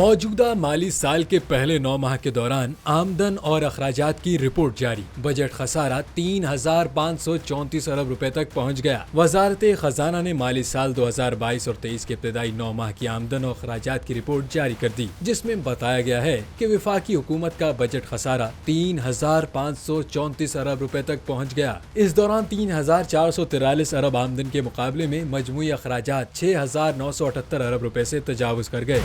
मौजूदा माली साल के पहले 9 माह के दौरान आमदन और अखराजात की रिपोर्ट जारी। बजट खसारा 3,534 अरब रुपए तक पहुंच गया। वजारत खजाना ने माली साल 2022 और 23 के इब्तदाई 9 माह की आमदन और अखराजात की रिपोर्ट जारी कर दी, जिसमें बताया गया है कि वफाकी हुकूमत का बजट खसारा 3,534 अरब रुपए तक पहुँच गया। इस दौरान 3,443 अरब आमदन के मुकाबले में मजमूई अखराजात 6,978 अरब रुपए से तजावुज कर गए।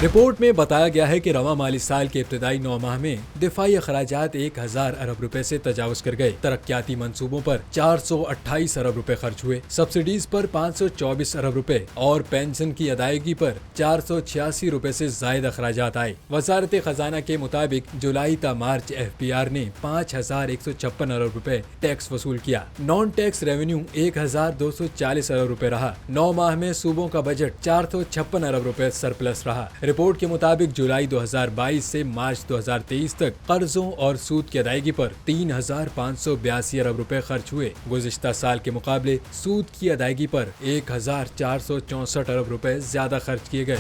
रिपोर्ट में बताया गया है कि रवा माली साल के इब्तदाई 9 माह में दिफाई अखराजात 1,000 अरब रुपए से तजावुज कर गए। तरक्याती मंसूबों पर 428 अरब रुपए खर्च हुए, सब्सिडीज पर 524 अरब रुपए और पेंशन की अदायगी पर 486 रुपए से जायद अखराजात आए। वजारत खजाना के मुताबिक जुलाई ता मार्च FPR ने 5,156 अरब रुपए टैक्स वसूल किया। नॉन टैक्स रेवेन्यू 1,240 अरब रुपए रहा। 9 माह में सूबों का बजट 456 अरब रुपए सरप्लस रहा। रिपोर्ट के मुताबिक जुलाई 2022 से मार्च 2023 तक कर्जों और सूद की अदायगी पर 3,582 अरब रुपए खर्च हुए। गुज़िश्ता साल के मुकाबले सूद की अदायगी पर 1,464 अरब रुपए ज्यादा खर्च किए गए।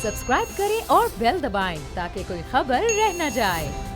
सब्सक्राइब करें और बेल दबाएं ताकि कोई खबर रह न जाए।